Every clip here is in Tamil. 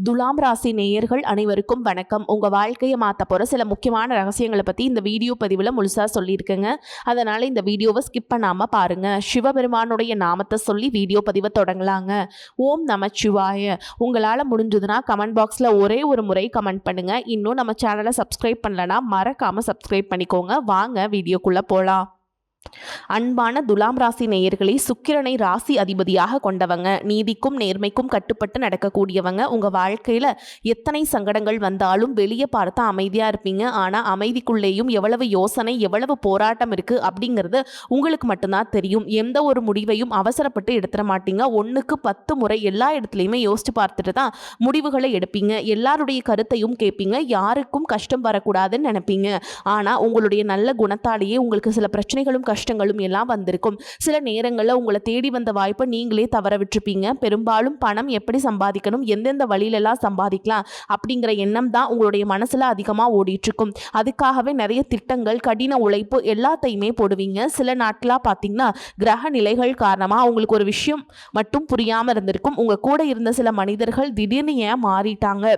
துலாம் ராசி நேயர்கள் அனைவருக்கும் வணக்கம். உங்கள் வாழ்க்கையை மாற்ற போகிற சில முக்கியமான ரகசியங்களை பற்றி இந்த வீடியோ பதிவில் முழுசாக சொல்லியிருக்கேங்க. அதனால் இந்த வீடியோவை ஸ்கிப் பண்ணாமல் பாருங்கள். சிவபெருமானுடைய நாமத்தை சொல்லி வீடியோ பதிவை தொடங்கலாங்க. ஓம் நமச்சிவாய. உங்களால் முடிஞ்சதுன்னா கமெண்ட் பாக்ஸில் ஒரே ஒரு முறை கமெண்ட் பண்ணுங்கள். இன்னும் நம்ம சேனலை சப்ஸ்கிரைப் பண்ணலன்னா மறக்காமல் சப்ஸ்கிரைப் பண்ணிக்கோங்க. வாங்க வீடியோக்குள்ளே போகலாம். அன்பான துலாம் ராசி நேயர்களை, சுக்கிரனை ராசி அதிபதியாக கொண்டவங்க, நீதிக்கும் நேர்மைக்கும் கட்டுப்பட்டு நடக்கக்கூடியவங்க. உங்கள் வாழ்க்கையில் எத்தனை சங்கடங்கள் வந்தாலும் வெளியே பார்த்தா அமைதியாக இருப்பீங்க. ஆனால் அமைதிக்குள்ளேயும் எவ்வளவு யோசனை, எவ்வளவு போராட்டம் இருக்குது அப்படிங்கிறது உங்களுக்கு மட்டும்தான் தெரியும். எந்த ஒரு முடிவையும் அவசரப்பட்டு எடுத்துட மாட்டீங்க. 1க்கு 10 முறை எல்லா இடத்துலையுமே யோசித்து பார்த்துட்டு தான் முடிவுகளை எடுப்பீங்க. எல்லாருடைய கருத்தையும் கேட்பீங்க. யாருக்கும் கஷ்டம் வரக்கூடாதுன்னு நினைப்பீங்க. ஆனால் உங்களுடைய நல்ல குணத்தாலேயே உங்களுக்கு சில பிரச்சனைகளும் கஷ்டங்களும் எல்லாம் வந்திருக்கும். சில நேரங்களில் உங்களை தேடி வந்த வாய்ப்பை நீங்களே தவற விட்டுருப்பீங்க. பெரும்பாலும் பணம் எப்படி சம்பாதிக்கணும், எந்தெந்த வழியிலெல்லாம் சம்பாதிக்கலாம் அப்படிங்கிற எண்ணம் தான் உங்களுடைய மனசில் அதிகமாக ஓடிட்டுருக்கும். அதுக்காகவே நிறைய திட்டங்கள், கடின உழைப்பு எல்லாத்தையுமே போடுவீங்க. சில நாட்களாக பார்த்தீங்கன்னா கிரக நிலைகள் காரணமாக உங்களுக்கு ஒரு விஷயம் மட்டும் புரியாமல் இருந்திருக்கும். உங்கள் கூட இருந்த சில மனிதர்கள் திடீர்னு ஏன் மாறிட்டாங்க,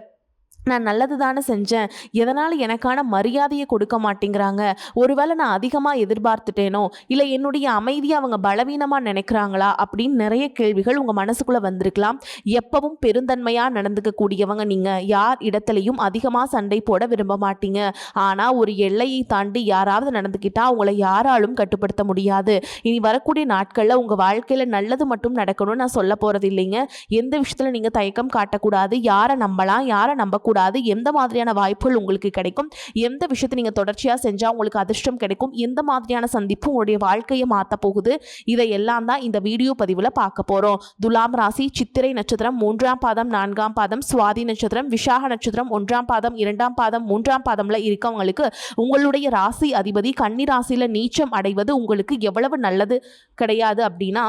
நான் நல்லது தானே செஞ்சேன், எதனால் எனக்கான மரியாதையை கொடுக்க மாட்டேங்கிறாங்க, ஒருவேளை நான் அதிகமாக எதிர்பார்த்துட்டேனோ, இல்லை என்னுடைய அமைதியை அவங்க பலவீனமாக நினைக்கிறாங்களா அப்படின்னு நிறைய கேள்விகள் உங்கள் மனசுக்குள்ளே வந்திருக்கலாம். எப்பவும் பெருந்தன்மையாக நடந்துக்கக்கூடியவங்க நீங்கள். யார் இடத்துலையும் அதிகமாக சண்டை போட விரும்ப மாட்டீங்க. ஆனால் ஒரு எல்லையை தாண்டி யாராவது நடந்துக்கிட்டால் அவங்கள யாராலும் கட்டுப்படுத்த முடியாது. இனி வரக்கூடிய நாட்களில் உங்கள் வாழ்க்கையில் நல்லது மட்டும் நடக்கணும்னு நான் சொல்ல போகிறது இல்லைங்க. எந்த விஷயத்தில் நீங்கள் தயக்கம் காட்டக்கூடாது. யாரை நம்பலாம், யாரை நம்பக்கூடாது, எந்த மாதிரியான வாய்ப்புகள் உங்களுக்கு கிடைக்கும், எந்த விஷயத்தை நீங்கள் தொடர்ச்சியாக செஞ்சால் உங்களுக்கு அதிர்ஷ்டம் கிடைக்கும், எந்த மாதிரியான சந்திப்பு உங்களுடைய வாழ்க்கையை மாற்ற போகுது, இதையெல்லாம் தான் இந்த வீடியோ பதிவில் பார்க்க போகிறோம். துலாம் ராசி சித்திரை நட்சத்திரம் 3ஆம் பாதம் 4ஆம் பாதம், சுவாதி நட்சத்திரம், விஷாக நட்சத்திரம் 1ஆம் பாதம் 2ஆம் பாதம் 3ஆம் பாதம்ல இருக்கவங்களுக்கு உங்களுடைய ராசி அதிபதி கன்னி ராசியில் நீச்சம் அடைவது உங்களுக்கு எவ்வளவு நல்லது கிடையாது அப்படின்னா,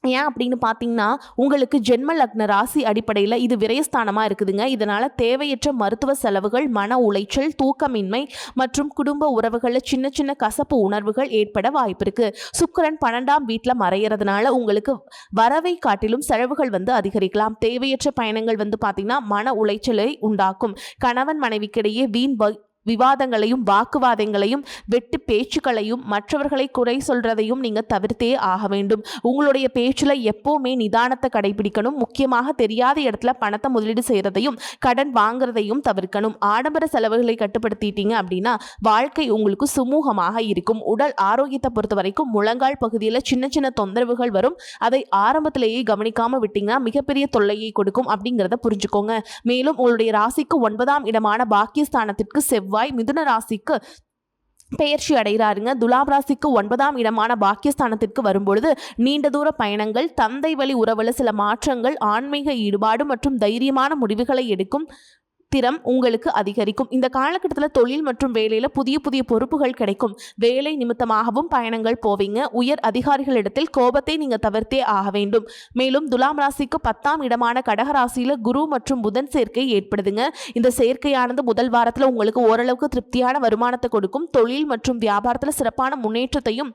ஏன் அப்படின்னு பார்த்தீங்கன்னா உங்களுக்கு ஜென்ம லக்ன ராசி அடிப்படையில் இது விரயஸ்தானமாக இருக்குதுங்க. இதனால் தேவையற்ற மருத்துவ செலவுகள், மன உளைச்சல், தூக்கமின்மை மற்றும் குடும்ப உறவுகளில் சின்ன சின்ன கசப்பு உணர்வுகள் ஏற்பட வாய்ப்பு இருக்குது. சுக்கிரன் 12ஆம் வீட்டில் மறையிறதுனால உங்களுக்கு வரவை காட்டிலும் செலவுகள் அதிகரிக்கலாம். தேவையற்ற பயணங்கள் பார்த்தீங்கன்னா மன உளைச்சலை உண்டாக்கும். கணவன் மனைவிக்கிடையே வீண் விவாதங்களையும் வாக்குவாதங்களையும் வெட்டு பேச்சுக்களையும் மற்றவர்களை குறை சொல்றதையும் நீங்கள் தவிர்த்தே ஆக வேண்டும். உங்களுடைய பேச்சில் எப்போவுமே நிதானத்தை கடைபிடிக்கணும். முக்கியமாக தெரியாத இடத்துல பணத்தை முதலீடு செய்கிறதையும் கடன் வாங்குறதையும் தவிர்க்கணும். ஆடம்பர செலவுகளை கட்டுப்படுத்திட்டீங்க அப்படின்னா வாழ்க்கை உங்களுக்கு சுமூகமாக இருக்கும். உடல் ஆரோக்கியத்தை பொறுத்த வரைக்கும் முழங்கால் பகுதியில் சின்ன சின்ன தொந்தரவுகள் வரும். அதை ஆரம்பத்திலேயே கவனிக்காமல் விட்டீங்கன்னா மிகப்பெரிய தொல்லையை கொடுக்கும் அப்படிங்கிறத புரிஞ்சுக்கோங்க. மேலும் உங்களுடைய ராசிக்கு 9ஆம் இடமான பாக்கியஸ்தானத்திற்கு செவ்வாய் மிதுன ராசிக்கு பெயர்ச்சி அடைகிறாருங்க. துலாம் ராசிக்கு 9ஆம் இடமான பாக்கியஸ்தானத்திற்கு வரும்பொழுது நீண்ட தூர பயணங்கள், தந்தை வழி உறவுல சில மாற்றங்கள், ஆன்மீக ஈடுபாடு மற்றும் தைரியமான முடிவுகளை எடுக்கும் திறம் உங்களுக்கு அதிகரிக்கும். இந்த காலகட்டத்தில் தொழில் மற்றும் வேலையில் புதிய புதிய பொறுப்புகள் கிடைக்கும். வேலை நிமித்தமாகவும் பயணங்கள் போவீங்க. உயர் அதிகாரிகளிடத்தில் கோபத்தை நீங்கள் தவிர்த்தே ஆக வேண்டும். மேலும் துலாம் ராசிக்கு 10ஆம் இடமான கடக ராசியில் குரு மற்றும் புதன் சேர்க்கை ஏற்படுதுங்க. இந்த சேர்க்கையானது முதல் வாரத்தில் உங்களுக்கு ஓரளவுக்கு திருப்தியான வருமானத்தை கொடுக்கும். தொழில் மற்றும் வியாபாரத்தில் சிறப்பான முன்னேற்றத்தையும்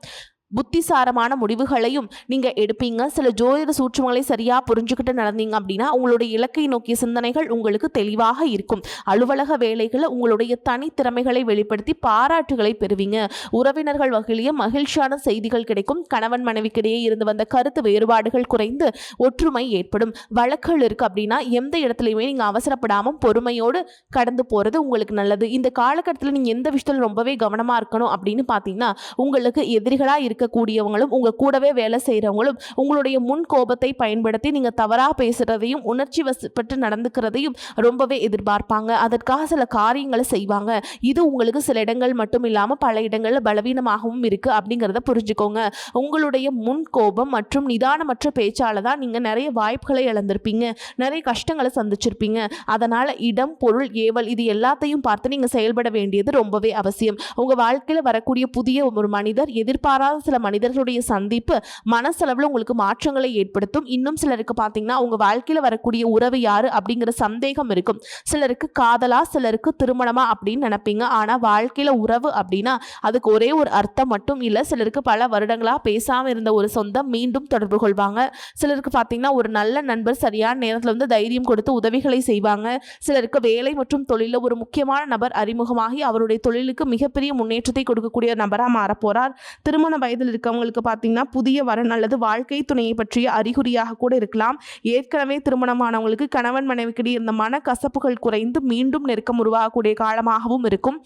புத்திசாரமான முடிவுகளையும் நீங்கள் எடுப்பீங்க. சில ஜோதிட சூட்சுமங்களை சரியாக புரிஞ்சுக்கிட்டு நடந்தீங்க அப்படின்னா உங்களுடைய இலக்கை நோக்கிய சிந்தனைகள் உங்களுக்கு தெளிவாக இருக்கும். அலுவலக வேலைகளை உங்களுடைய தனித்திறமைகளை வெளிப்படுத்தி பாராட்டுகளை பெறுவீங்க. உறவினர்கள் வகையிலேயே மகிழ்ச்சியான செய்திகள் கிடைக்கும். கணவன் மனைவிக்கிடையே இருந்து வந்த கருத்து வேறுபாடுகள் குறைந்து ஒற்றுமை ஏற்படும். வழக்குகள் இருக்குது அப்படின்னா எந்த இடத்துலையுமே நீங்கள் அவசரப்படாமல் பொறுமையோடு கடந்து போகிறது உங்களுக்கு நல்லது. இந்த காலகட்டத்தில் நீங்கள் எந்த விஷயத்தில் ரொம்பவே கவனமாக இருக்கணும் அப்படின்னு பார்த்தீங்கன்னா உங்களுக்கு எதிரிகளாக இருக்கக்கூடியவங்களும் உங்க கூடவே வேலை செய்கிறவங்களும் உங்களுடைய முன் கோபத்தை பயன்படுத்தி நீங்கள் தவறாக பேசுகிறதையும் உணர்ச்சி வசப்பட்டு நடந்துக்கிறதையும் ரொம்பவே எதிர்பார்ப்பாங்க. அதற்காக சில காரியங்களை செய்வாங்க. இது உங்களுக்கு சில இடங்கள் மட்டும் இல்லாமல் பல இடங்களில் பலவீனமாகவும் இருக்குது அப்படிங்கிறத புரிஞ்சுக்கோங்க. உங்களுடைய முன் கோபம் மற்றும் நிதானமற்ற பேச்சால தான் நீங்கள் நிறைய வாய்ப்புகளை இழந்திருப்பீங்க, நிறைய கஷ்டங்களை சந்திச்சிருப்பீங்க. அதனால் இடம், பொருள், ஏவல் இது எல்லாத்தையும் பார்த்து நீங்கள் செயல்பட வேண்டியது ரொம்பவே அவசியம். உங்கள் வாழ்க்கையில் வரக்கூடிய புதிய ஒரு மனிதர் எதிர்பாராத சில மனிதர்களுடைய சந்திப்பு மனசளவில் உங்களுக்கு மாற்றங்களை ஏற்படுத்தும். இன்னும் சிலருக்கு பார்த்தீங்கன்னா உங்க வாழ்க்கையில் வரக்கூடிய உறவு யாரு அப்படிங்கிற சந்தேகம் இருக்கும். சிலருக்கு காதலா, சிலருக்கு திருமணமா அப்படின்னு நினைப்பீங்க. ஆனால் வாழ்க்கையில் உறவு அப்படின்னா அதுக்கு ஒரே ஒரு அர்த்தம் மட்டும் இல்லை. சிலருக்கு பல வருடங்களா பேசாமல் இருந்த ஒரு சொந்தம் மீண்டும் தொடர்பு கொள்வாங்க. சிலருக்கு பார்த்தீங்கன்னா ஒரு நல்ல நண்பர் சரியான நேரத்தில் வந்து தைரியம் கொடுத்து உதவிகளை செய்வாங்க. சிலருக்கு வேலை மற்றும் தொழிலில் ஒரு முக்கியமான நபர் அறிமுகமாகி அவருடைய தொழிலுக்கு மிகப்பெரிய முன்னேற்றத்தை கொடுக்கக்கூடிய நபராக மாறப்போறார். திருமண வயதில் இருக்கவங்களுக்கு பார்த்தீங்கன்னா புதிய வரன் அல்லது வாழ்க்கை துணையை பற்றிய அறிகுறியாக கூட இருக்கலாம். ஏற்கனவே திருமணமானவங்களுக்கு கணவன் மனைவிக்கிடையே இருந்த மனக்கசப்புகள் குறைந்து மீண்டும் நெருக்கம் உருவாகக்கூடிய காலமாகவும் இருக்கும்.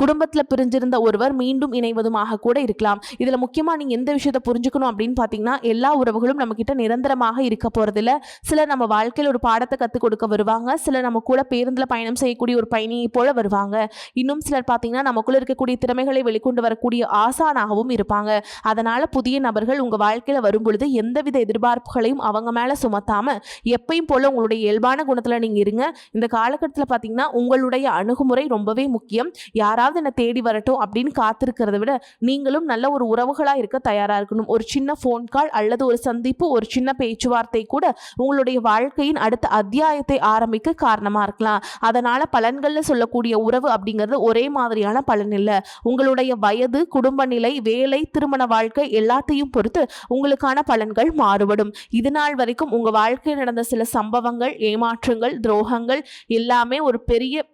குடும்பத்தில் பிரிஞ்சிருந்த ஒருவர் மீண்டும் இணைவதுமாக கூட இருக்கலாம். இதில் முக்கியமாக நீங்கள் எந்த விஷயத்தை புரிஞ்சுக்கணும் அப்படின்னு பார்த்தீங்கன்னா, எல்லா உறவுகளும் நம்மக்கிட்ட நிரந்தரமாக இருக்க போகிறதில்ல. சிலர் நம்ம வாழ்க்கையில் ஒரு பாடத்தை கற்றுக் கொடுக்க வருவாங்க. சிலர் நம்ம கூட பேருந்தில் பயணம் செய்யக்கூடிய ஒரு பயணியை போல வருவாங்க. இன்னும் சிலர் பார்த்தீங்கன்னா நமக்குள்ளே இருக்கக்கூடிய திறமைகளை வெளிக்கொண்டு வரக்கூடிய ஆசானாகவும் இருப்பாங்க. அதனால் புதிய நபர்கள் உங்கள் வாழ்க்கையில் வரும்பொழுது எந்தவித எதிர்பார்ப்புகளையும் அவங்க மேலே சுமத்தாமல் எப்பயும் போல் உங்களுடைய இயல்பான குணத்தில் நீங்கள் இருங்க. இந்த காலகட்டத்தில் பார்த்தீங்கன்னா உங்களுடைய அணுகுமுறை ரொம்பவே முக்கியம். யாராவது என்னை தேடி வரட்டும் அப்படின்னு காத்திருக்கிறத விட நீங்களும் நல்ல ஒரு உறவுகளாக இருக்க தயாராக இருக்கணும். ஒரு சின்ன ஃபோன் கால் அல்லது ஒரு சந்திப்பு, ஒரு சின்ன பேச்சுவார்த்தை கூட உங்களுடைய வாழ்க்கையின் அடுத்த அத்தியாயத்தை ஆரம்பிக்க காரணமாக இருக்கலாம். அதனால் பலன்களில் சொல்லக்கூடிய உறவு அப்படிங்கிறது ஒரே மாதிரியான பலன் இல்லை. உங்களுடைய வயது, குடும்ப நிலை, வேலை, திருமண வாழ்க்கை எல்லாத்தையும் பொறுத்து உங்களுக்கான பலன்கள் மாறுபடும். இது நாள் வரைக்கும் உங்கள் வாழ்க்கையில் நடந்த சில சம்பவங்கள், ஏமாற்றங்கள், துரோகங்கள் எல்லாமே ஒரு பெரிய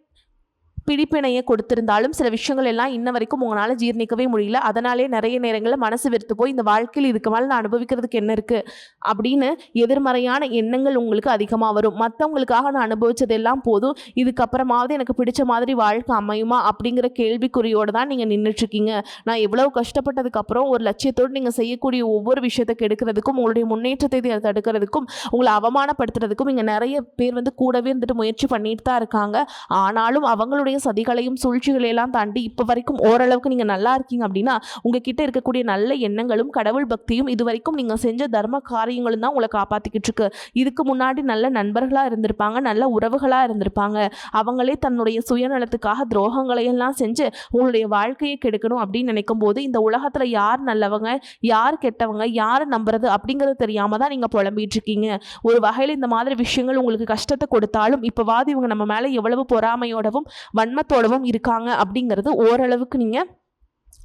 பிடிப்பினையை கொடுத்திருந்தாலும் சில விஷயங்கள் எல்லாம் இன்ன வரைக்கும் உங்களால் ஜீர்ணிக்கவே முடியல. அதனாலே நிறைய நேரங்களில் மனசு வெறுத்து போய் இந்த வாழ்க்கையில் இதுக்கு மேலே நான் அனுபவிக்கிறதுக்கு என்ன இருக்குது அப்படின்னு எதிர்மறையான எண்ணங்கள் உங்களுக்கு அதிகமாக வரும். மற்றவங்களுக்காக நான் அனுபவிச்சதெல்லாம் போதும், இதுக்கப்புறமாவது எனக்கு பிடிச்ச மாதிரி வாழ்க்கை அமையுமா அப்படிங்கிற கேள்விக்குறியோடு தான் நீங்கள் நின்றுட்டுருக்கீங்க. நான் எவ்வளவு கஷ்டப்பட்டதுக்கப்புறம் ஒரு லட்சியத்தோடு நீங்கள் செய்யக்கூடிய ஒவ்வொரு விஷயத்தை கெடுக்கிறதுக்கும், உங்களுடைய முன்னேற்றத்தை தடுக்கிறதுக்கும், உங்களை அவமானப்படுத்துறதுக்கும் இங்கே நிறைய பேர் வந்து கூடவே இருந்துட்டு முயற்சி பண்ணிட்டு தான் இருக்காங்க. ஆனாலும் அவங்களுடைய சதிகளையும் சூழ்ச்சிகளையெல்லாம் தாண்டி இப்போ வரைக்கும் ஓரளவுக்கு நீங்கள் நல்லா இருக்கீங்க அப்படின்னா உங்ககிட்ட இருக்கக்கூடிய நல்ல எண்ணங்களும் கடவுள் பக்தியும் இது வரைக்கும் நீங்கள் செஞ்ச தர்ம காரியங்களும் தான் உங்களை காப்பாற்றிக்கிட்டு இருக்கு. இதுக்கு முன்னாடி நல்ல நண்பர்களாக இருந்திருப்பாங்க, நல்ல உறவுகளாக இருந்திருப்பாங்க. அவங்களே தன்னுடைய சுயநலத்துக்காக துரோகங்களையெல்லாம் செஞ்சு உங்களுடைய வாழ்க்கையை கெடுக்கணும் அப்படின்னு நினைக்கும் போது இந்த உலகத்தில் யார் நல்லவங்க, யார் கெட்டவங்க, யார் நம்புறது அப்படிங்கிறது தெரியாமல் தான் நீங்கள் புலம்பிட்டு இருக்கீங்க. ஒரு வகையில் இந்த மாதிரி விஷயங்கள் உங்களுக்கு கஷ்டத்தை கொடுத்தாலும் இப்போவாது இவங்க நம்ம மேலே எவ்வளவு பொறாமையோடவும் வன்மத்தோடவும் இருக்காங்க அப்படிங்கிறது ஓரளவுக்கு நீங்கள்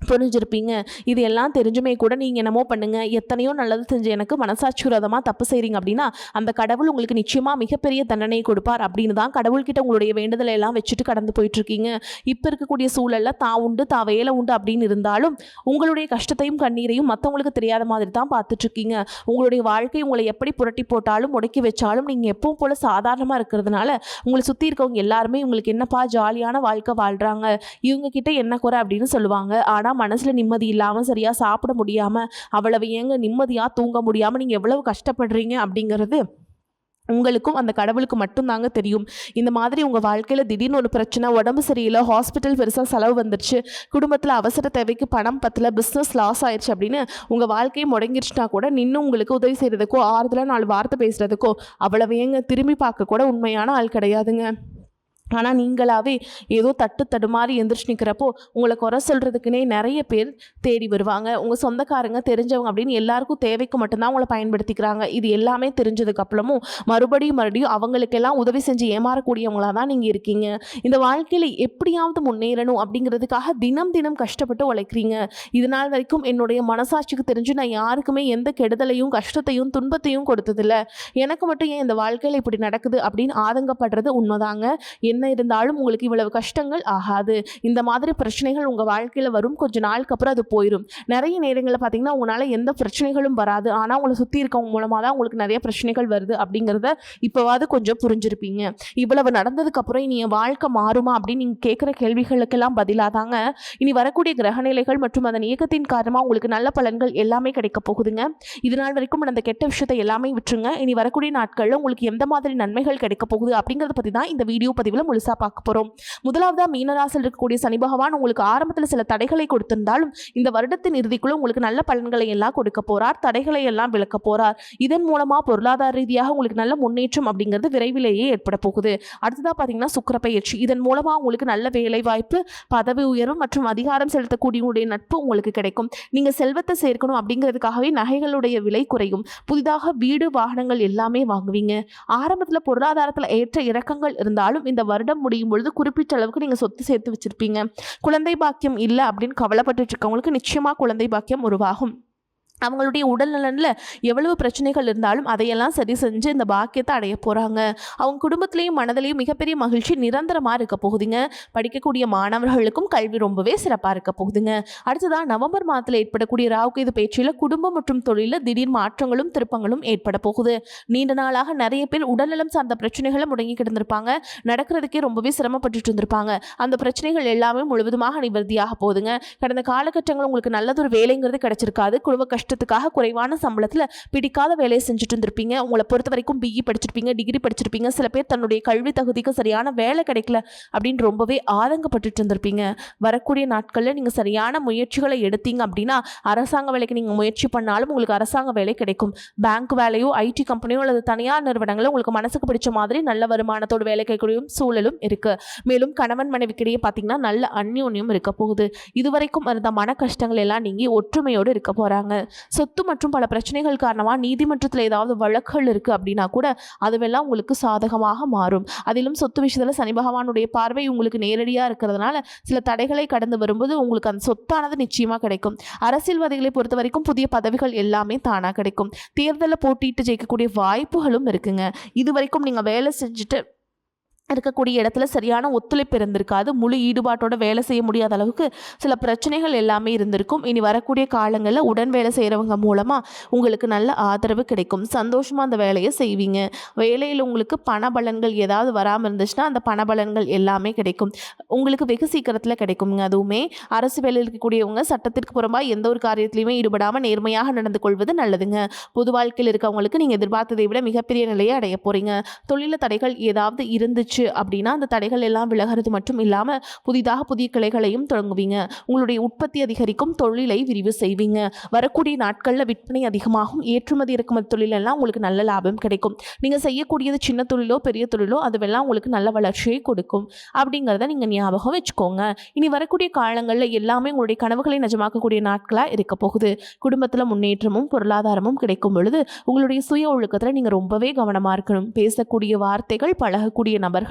புரிஞ்சிருப்பீங்க. இது எல்லாம் தெரிஞ்சுமே கூட நீங்கள் என்னமோ பண்ணுங்க, எத்தனையோ நல்லது செஞ்சு எனக்கு மனசாட்சியுரதமாக தப்பு செய்கிறீங்க அப்படின்னா அந்த கடவுள் உங்களுக்கு நிச்சயமாக மிகப்பெரிய தண்டனையை கொடுப்பார் அப்படின்னு தான் கடவுள்கிட்ட உங்களுடைய வேண்டுதலை எல்லாம் வச்சுட்டு கடந்து போயிட்டுருக்கீங்க. இப்போ இருக்கக்கூடிய சூழலில் தான் உண்டு, தான் வேலை உண்டு அப்படின்னு இருந்தாலும் உங்களுடைய கஷ்டத்தையும் கண்ணீரையும் மற்றவங்களுக்கு தெரியாத மாதிரி தான் பார்த்துட்ருக்கீங்க. உங்களுடைய வாழ்க்கை உங்களை எப்படி புரட்டி போட்டாலும் முடக்கி வச்சாலும் நீங்கள் எப்பவும் போல் சாதாரணமாக இருக்கிறதுனால உங்களை சுற்றி இருக்கவங்க எல்லாருமே உங்களுக்கு என்னப்பா ஜாலியான வாழ்க்கை வாழ்கிறாங்க, இவங்ககிட்ட என்ன குறை அப்படின்னு சொல்லுவாங்க. ஆனால் மனசில் நிம்மதி இல்லாமல் சரியாக சாப்பிட முடியாமல் அவ்வளவு ஏங்க நிம்மதியாக தூங்க முடியாமல் நீங்கள் எவ்வளவு கஷ்டப்படுறீங்க அப்படிங்கிறது உங்களுக்கும் அந்த கடவுளுக்கு மட்டும்தாங்க தெரியும். இந்த மாதிரி உங்கள் வாழ்க்கையில் திடீர்னு ஒரு பிரச்சனை, உடம்பு சரியில்லை, ஹாஸ்பிட்டல் பெருசாக செலவு வந்துருச்சு, குடும்பத்தில் அவசர தேவைக்கு பணம் பத்தல, பிஸ்னஸ் லாஸ் ஆயிடுச்சு அப்படின்னு உங்கள் வாழ்க்கையை முடங்கிடுச்சுனா கூட நின்று உங்களுக்கு உதவி செய்கிறதுக்கோ ஆறுதலாக 4 வார்த்தை பேசுகிறதுக்கோ அவ்வளவு ஏங்க திரும்பி பார்க்க கூட உண்மையான ஆள் கிடையாதுங்க. ஆனால் நீங்களாவே ஏதோ தடுமாறி எந்திரிச்சு நிற்கிறப்போ உங்களை குறை சொல்கிறதுக்குனே நிறைய பேர் தேடி வருவாங்க. உங்கள் சொந்தக்காரங்க, தெரிஞ்சவங்க அப்படின்னு எல்லாருக்கும் தேவைக்கு மட்டும்தான் உங்களை பயன்படுத்திக்கிறாங்க. இது எல்லாமே தெரிஞ்சதுக்கப்புறமும் மறுபடியும் அவங்களுக்கெல்லாம் உதவி செஞ்சு ஏமாறக்கூடியவங்களாக தான் நீங்கள் இருக்கீங்க. இந்த வாழ்க்கையில் எப்படியாவது முன்னேறணும் அப்படிங்கிறதுக்காக தினம் தினம் கஷ்டப்பட்டு உழைக்கிறீங்க. இதனால் வரைக்கும் என்னுடைய மனசாட்சிக்கு தெரிஞ்சு நான் யாருக்குமே எந்த கெடுதலையும் கஷ்டத்தையும் துன்பத்தையும் கொடுத்ததில்லை, எனக்கு மட்டும் ஏன் இந்த வாழ்க்கையில் இப்படி நடக்குது அப்படின்னு ஆதங்கப்படுறது உண்மைதாங்க. என்ன இருந்தாலும் உங்களுக்கு இவ்வளவு கஷ்டங்கள் ஆகாது. இந்த மாதிரி பிரச்சனைகள் உங்கள் வாழ்க்கையில் வரும், கொஞ்ச நாளுக்கு அப்புறம் அது போயிடும். நிறைய நேரங்களில் பார்த்தீங்கன்னா உங்களால் எந்த பிரச்சனைகளும் வராது, ஆனால் உங்களை சுற்றி இருக்கவங்க மூலமாக தான் உங்களுக்கு நிறைய பிரச்சனைகள் வருது அப்படிங்கிறத இப்போவாது கொஞ்சம் புரிஞ்சிருப்பீங்க. இவ்வளவு நடந்ததுக்கப்புறம் இனி என் வாழ்க்கை மாறுமா அப்படின்னு நீங்கள் கேட்குற கேள்விகளுக்கெல்லாம் பதிலாதாங்க இனி வரக்கூடிய கிரகநிலைகள் மற்றும் அதன் இயக்கத்தின் காரணமாக உங்களுக்கு நல்ல பலன்கள் எல்லாமே கிடைக்க போகுதுங்க. இதனால் வரைக்கும் அந்த கெட்ட விஷயத்தை எல்லாமே விட்டுருங்க. இனி வரக்கூடிய நாட்களில் உங்களுக்கு எந்த மாதிரி நன்மைகள் கிடைக்க போகுது அப்படிங்கிறத பற்றி தான் இந்த வீடியோ பதிவில் பலன்களை முழுசா பார்க்க போறோம். முதலாவதா மீனராசியில் இருக்கக்கூடிய சனி பகவான் உங்களுக்கு ஆரம்பத்தில் சில தடைகளை கொடுத்திருந்தாலும் இந்த வருடத்தின் இறுதிக்குள்ள உங்களுக்கு நல்ல பலன்களை எல்லாம் கொடுக்க போறார். தடைகளை எல்லாம் விலக்க போறார். இதன் மூலமா பொருளாதார ரீதியாக உங்களுக்கு நல்ல முன்னேற்றம் அப்படிங்கிறது விரைவிலேயே ஏற்பட போகுது. அடுத்ததா பாத்தீங்கன்னா சுக்கிர பயிற்சி. இதன் மூலமா உங்களுக்கு நல்ல வேலை வாய்ப்பு, பதவி உயர்வு மற்றும் அதிகாரம் செலுத்தக்கூடிய நட்பு உங்களுக்கு கிடைக்கும். நீங்க செல்வத்தை சேர்க்கணும் அப்படிங்கிறதுக்காகவே நகைகளுடைய விலை குறையும். புதிதாக வீடு வாகனங்கள் எல்லாமே வாங்குவீங்க. ஆரம்பத்தில் பொருளாதாரத்தில் ஏற்ற இறக்கங்கள் இருந்தாலும் இந்த வருடம் முடியும் பொழுது குறிப்பிட்ட அளவுக்கு நீங்க சொத்து சேர்த்து வச்சிருப்பீங்க. குழந்தை பாக்கியம் இல்லை அப்படின்னு கவலைப்பட்டு இருக்கவங்களுக்கு நிச்சயமா குழந்தை பாக்கியம் உருவாகும். அவங்களுடைய உடல் நலனில் எவ்வளவு பிரச்சனைகள் இருந்தாலும் அதையெல்லாம் சரி செஞ்சு இந்த பாக்கியத்தை அடைய போகிறாங்க. அவங்க குடும்பத்திலையும் மனதிலையும் மிகப்பெரிய மகிழ்ச்சி நிரந்தரமாக இருக்க போகுதுங்க. படிக்கக்கூடிய மாணவர்களுக்கும் கல்வி ரொம்பவே சிறப்பாக இருக்க போகுதுங்க. அடுத்ததாக நவம்பர் மாதத்தில் ஏற்படக்கூடிய ராகுகேது பயிற்சியில் குடும்பம் மற்றும் தொழிலில் திடீர் மாற்றங்களும் திருப்பங்களும் ஏற்பட போகுது. நீண்ட நாளாக நிறைய பேர் உடல்நலம் சார்ந்த பிரச்சனைகளை முடங்கி கிடந்திருப்பாங்க. நடக்கிறதுக்கே ரொம்பவே சிரமப்பட்டு இருந்திருப்பாங்க. அந்த பிரச்சனைகள் எல்லாமே முழுவதுமாக நிவர்த்தியாக போகுதுங்க. கடந்த காலகட்டங்கள் உங்களுக்கு நல்லதொரு வேலைங்கிறது கிடைச்சிருக்காது. குடும்ப கஷ்டத்துக்காக குறைவான சம்பளத்தில் பிடிக்காத வேலையை செஞ்சுட்டு இருந்திருப்பீங்க. உங்களை பொறுத்த வரைக்கும் பிஇ படிச்சிருப்பீங்க, டிகிரி படிச்சிருப்பீங்க. சில பேர் தன்னுடைய கல்வி தகுதிக்கு சரியான வேலை கிடைக்கல அப்படின்னு ரொம்பவே ஆதங்கப்பட்டு இருந்திருப்பீங்க. வரக்கூடிய நாட்களில் நீங்கள் சரியான முயற்சிகளை எடுத்தீங்க அப்படின்னா அரசாங்க வேலைக்கு நீங்கள் முயற்சி பண்ணாலும் உங்களுக்கு அரசாங்க வேலை கிடைக்கும். பேங்க் வேலையோ, ஐடி கம்பெனியோ அல்லது தனியார் நிறுவனங்களோ உங்களுக்கு மனசுக்கு பிடிச்ச மாதிரி நல்ல வருமானத்தோடு வேலை கிடைக்கக்கூடிய சூழலும் இருக்கு. மேலும் கணவன் மனைவிக்கிடையே பார்த்தீங்கன்னா நல்ல அந்யோன்யம் இருக்க போகுது. இதுவரைக்கும் இருந்த மன கஷ்டங்கள் எல்லாம் நீங்கி ஒற்றுமையோடு இருக்க போறாங்க. சொத்து மற்றும் பல பிரச்சனைகள் காரணமாக நீதிமன்றத்தில் ஏதாவது வழக்குகள் இருக்குது அப்படின்னா கூட அதுவெல்லாம் உங்களுக்கு சாதகமாக மாறும். அதிலும் சொத்து விஷயத்தில் சனி பகவானுடைய பார்வை உங்களுக்கு நேரடியாக இருக்கிறதுனால சில தடைகளை கடந்து வரும்போது உங்களுக்கு அந்த சொத்தானது நிச்சயமாக கிடைக்கும். அரசியல்வாதிகளை பொறுத்த வரைக்கும் புதிய பதவிகள் எல்லாமே தானாக கிடைக்கும். தேர்தலில் போட்டியிட்டு ஜெயிக்கக்கூடிய வாய்ப்புகளும் இருக்குங்க. இது வரைக்கும் நீங்கள் வேலை செஞ்சுட்டு இருக்கக்கூடிய இடத்துல சரியான ஒத்துழைப்பு இருந்திருக்காது. முழு ஈடுபாட்டோட வேலை செய்ய முடியாத அளவுக்கு சில பிரச்சனைகள் எல்லாமே இருந்திருக்கும். இனி வரக்கூடிய காலங்களில் உடன் வேலை செய்கிறவங்க மூலமாக உங்களுக்கு நல்ல ஆதரவு கிடைக்கும். சந்தோஷமாக அந்த வேலையை செய்வீங்க. வேலையில் உங்களுக்கு பண பலன்கள் ஏதாவது வராமல் இருந்துச்சுன்னா அந்த பண பலன்கள் எல்லாமே கிடைக்கும். உங்களுக்கு வெகு சீக்கிரத்தில் கிடைக்குங்க. அதுவுமே அரசு வேலையில் இருக்கக்கூடியவங்க சட்டத்திற்கு புறம்பாக எந்த ஒரு காரியத்திலையுமே ஈடுபடாமல் நேர்மையாக நடந்து கொள்வது நல்லதுங்க. பொது வாழ்க்கையில் இருக்கவங்களுக்கு நீங்கள் எதிர்பார்த்ததை விட மிகப்பெரிய நிலையை அடைய போகிறீங்க. தொழில தடைகள் ஏதாவது இருந்துச்சு அப்படின்னா அந்த தடைகள் எல்லாம் விலகிறது மட்டும் இல்லாமல் புதிதாக புதிய கிளைகளையும் தொடங்குவீங்க. உங்களுடைய உற்பத்தி அதிகரிக்கும். தொழிலை விரிவு செய்வீங்க. வரக்கூடிய நாட்களில் விற்பனை அதிகமாகும். ஏற்றுமதி இறக்குமதி தொழிலெல்லாம் உங்களுக்கு நல்ல லாபம் கிடைக்கும். நீங்கள் செய்யக்கூடியது சின்ன தொழிலோ பெரிய தொழிலோ அதுவெல்லாம் உங்களுக்கு நல்ல வளர்ச்சியை கொடுக்கும் அப்படிங்கிறத நீங்கள் ஞாபகம் வச்சுக்கோங்க. இனி வரக்கூடிய காலங்களில் எல்லாமே உங்களுடைய கனவுகளை நிஜமாக்கக்கூடிய நாட்களாக இருக்க போகுது. குடும்பத்தில் முன்னேற்றமும் பொருளாதாரமும் கிடைக்கும் பொழுது உங்களுடைய சுய ஒழுக்கத்தில் நீங்கள் ரொம்பவே கவனமாக இருக்கணும். பேசக்கூடிய வார்த்தைகள், பழகக்கூடிய நபர்கள்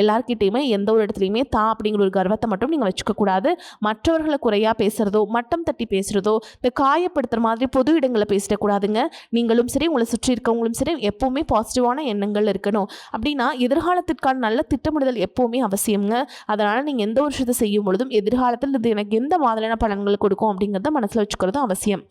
எல்லார்கிட்டையுமே எந்த ஒரு இடத்துலையுமே தான் அப்படிங்கிற ஒரு கர்வத்தை மட்டும் நீங்கள் வச்சுக்கக்கூடாது. மற்றவர்களை குறையாக பேசுகிறதோ, மட்டம் தட்டி பேசுகிறதோ, இந்த காயப்படுத்துகிற மாதிரி பொது இடங்களை பேசிடக்கூடாதுங்க. நீங்களும் சரி, உங்களை சுற்றி இருக்கவங்களும் சரி, எப்போவுமே பாசிட்டிவான எண்ணங்கள் இருக்கணும். அப்படின்னா எதிர்காலத்திற்கான நல்ல திட்டமிடுதல் எப்போவுமே அவசியங்க. அதனால் நீங்கள் எந்த ஒரு விஷயத்தை செய்யும் பொழுதும் எதிர்காலத்தில் இது எனக்கு எந்த மாதிரியான பலன்கள் கொடுக்கும் அப்படிங்கிறத மனசில் வச்சுக்கிறதும் அவசியம்.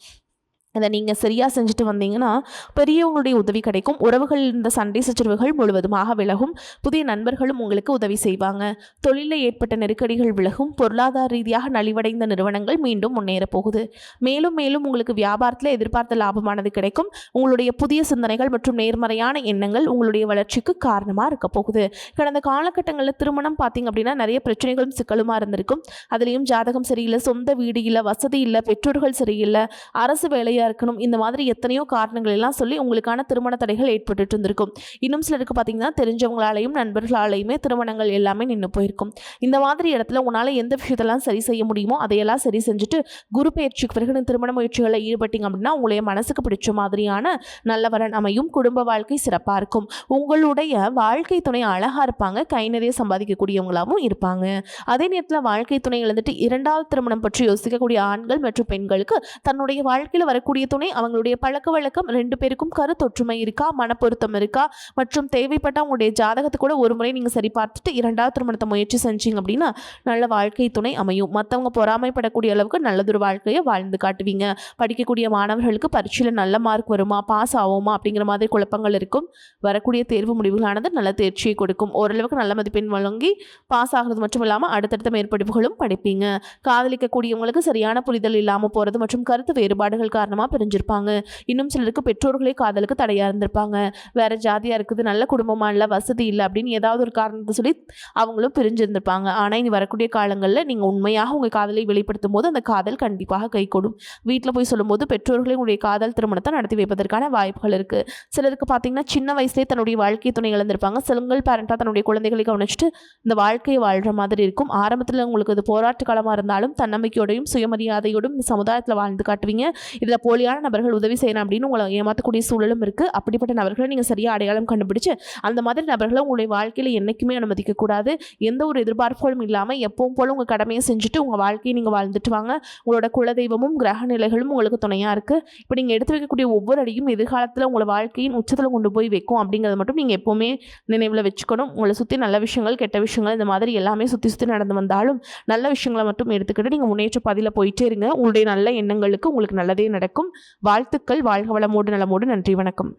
அதை நீங்கள் சரியாக செஞ்சுட்டு வந்தீங்கன்னா பெரியவங்களுடைய உதவி கிடைக்கும். உறவுகள் இந்த சண்டை சச்சரவுகள் முழுவதுமாக விலகும். புதிய நண்பர்களும் உங்களுக்கு உதவி செய்வாங்க. தொழிலில் ஏற்பட்ட நெருக்கடிகள் விலகும். பொருளாதார ரீதியாக நலிவடைந்த நிறுவனங்கள் மீண்டும் முன்னேற போகுது. மேலும் மேலும் உங்களுக்கு வியாபாரத்தில் எதிர்பார்த்த லாபமானது கிடைக்கும். உங்களுடைய புதிய சிந்தனைகள் மற்றும் நேர்மறையான எண்ணங்கள் உங்களுடைய வளர்ச்சிக்கு காரணமாக இருக்க போகுது. கடந்த காலகட்டங்களில் திருமணம் பார்த்தீங்க அப்படின்னா நிறைய பிரச்சனைகளும் சிக்கலுமாக இருந்திருக்கும். அதுலேயும் ஜாதகம் சரியில்லை, சொந்த வீடு இல்லை, வசதி இல்லை, பெற்றோர்கள் சரியில்லை, அரசு வேலை இருக்கணும், இந்த மாதிரி எத்தனையோ காரணங்கள் எல்லாம் சொல்லி உங்களுக்கான திருமண தடைகள் ஏற்பட்டு இருந்திருக்கும். இன்னும் சிலருக்கு பார்த்தீங்கன்னா தெரிஞ்சவங்களாலையும் நண்பர்களாலையுமே திருமணங்கள் எல்லாமே நின்று போயிருக்கும். இந்த மாதிரி இடத்துல உன்னால் எந்த விஷயத்தெல்லாம் சரி செய்ய முடியுமோ அதையெல்லாம் சரி செஞ்சுட்டு குரு பயிற்சிக்கு பிறகு திருமண முயற்சிகளில் ஈடுபட்டீங்க அப்படின்னா உங்களுடைய மனசுக்கு பிடிச்ச மாதிரியான நல்லவரன் அமையும். குடும்ப வாழ்க்கை சிறப்பாக இருக்கும். உங்களுடைய வாழ்க்கை துணை அழகாக இருப்பாங்க. கை நிறைய சம்பாதிக்கக்கூடியவங்களாகவும் இருப்பாங்க. அதே நேரத்தில் வாழ்க்கை துணை இழந்துட்டு இரண்டாவது திருமணம் பற்றி யோசிக்கக்கூடிய ஆண்கள் மற்றும் பெண்களுக்கு தன்னுடைய வாழ்க்கையில் வரக்கூடிய துணை அவங்களுடைய பழக்க வழக்கம் ரெண்டு பேருக்கும் கருத்தொற்றுமை இருக்கா, மனப்பொருத்தம் இருக்கா மற்றும் தேவைப்பட்ட உங்களுடைய ஜாதகத்தை கூட ஒரு முறை நீங்கள் சரி பார்த்துட்டு இரண்டாவது திருமணத்தை முயற்சி செஞ்சீங்க அப்படின்னா நல்ல வாழ்க்கை துணை அமையும். மற்றவங்க பொறாமைப்படக்கூடிய அளவுக்கு நல்லதொரு வாழ்க்கையை வாழ்ந்து காட்டுவீங்க. படிக்கக்கூடிய மாணவர்களுக்கு பரீட்சையில் நல்ல மார்க் வருமா, பாஸ் ஆகுமா அப்படிங்கிற மாதிரி குழப்பங்கள் இருக்கும். வரக்கூடிய தேர்வு முடிவுகளானது நல்ல தேர்ச்சியை கொடுக்கும். ஓரளவுக்கு நல்ல மதிப்பெண் வழங்கி பாஸ் ஆகிறது மட்டும் இல்லாமல் அடுத்தடுத்த மேற்படிப்புகளும் படிப்பீங்க. காதலிக்கக்கூடியவங்களுக்கு சரியான புரிதல் இல்லாமல் போகிறது மற்றும் கருத்து வேறுபாடுகள் காரணமாக காரணமாக பிரிஞ்சிருப்பாங்க. இன்னும் சிலருக்கு பெற்றோர்களே காதலுக்கு தடையாக இருந்திருப்பாங்க. வேறு ஜாதியாக இருக்குது, நல்ல குடும்பமாக இல்லை, வசதி இல்லை அப்படின்னு ஏதாவது ஒரு காரணத்தை சொல்லி அவங்களும் பிரிஞ்சிருந்திருப்பாங்க. ஆனால் இனி வரக்கூடிய காலங்களில் நீங்கள் உண்மையாக உங்கள் காதலை வெளிப்படுத்தும் போது அந்த காதல் கண்டிப்பாக கைகூடும். வீட்டில் போய் சொல்லும்போது பெற்றோர்களே உங்களுடைய காதல் திருமணத்தை நடத்தி வைப்பதற்கான வாய்ப்புகள் இருக்குது. சிலருக்கு பார்த்தீங்கன்னா சின்ன வயசுலேயே தன்னுடைய வாழ்க்கை துணை இழந்திருப்பாங்க. சிங்கிள் பேரண்டாக தன்னுடைய குழந்தைகளை கவனிச்சுட்டு இந்த வாழ்க்கையை வாழ்கிற மாதிரி இருக்கும். ஆரம்பத்தில் உங்களுக்கு அது போராட்ட காலமாக இருந்தாலும் தன்னம்பிக்கையோடையும் சுயமரியாதையோடும் இந்த சமுதாயத்தில் வாழ்ந்து காட்டுவீங்க. இதில் போலியான நபர்கள் உதவி செய்யணும் அப்படின்னு உங்களை ஏமாற்றக்கூடிய சூழலும் இருக்குது. அப்படிப்பட்ட நபர்களை நீங்கள் சரியாக அடையாளம் கண்டுபிடிச்சு அந்த மாதிரி நபர்களை உங்களுடைய வாழ்க்கையில் என்றைக்குமே அனுமதிக்கக்கூடாது. எந்த ஒரு எதிர்பார்ப்புகளும் இல்லாமல் எப்பவும் போல உங்கள் கடமையை செஞ்சுட்டு உங்கள் வாழ்க்கையை நீங்கள் வாழ்ந்துட்டு வாங்க. உங்களோட குலதெய்வமும் கிரக நிலைகளும் உங்களுக்கு துணையாக இருக்குது. இப்போ நீங்கள் எடுத்து வைக்கக்கூடிய ஒவ்வொரு அடியும் எதிர்காலத்தில் உங்களை வாழ்க்கையின் உச்சத்தில் கொண்டு போய் வைக்கும் அப்படிங்கிறத மட்டும் நீங்கள் எப்போவுமே நினைவில் வச்சுக்கணும். உங்களை சுற்றி நல்ல விஷயங்கள் கெட்ட விஷயங்கள் இந்த மாதிரி எல்லாமே சுற்றி நடந்து வந்தாலும் நல்ல விஷயங்களை மட்டும் எடுத்துக்கிட்டு நீங்கள் முன்னேற்ற பாதையில் போயிட்டே இருங்க. உங்களுடைய நல்ல எண்ணங்களுக்கு உங்களுக்கு நல்லதே நடக்கும். வாழ்த்துக்கள். வாழ்க வளமோடு நலமோடு. நன்றி, வணக்கம்.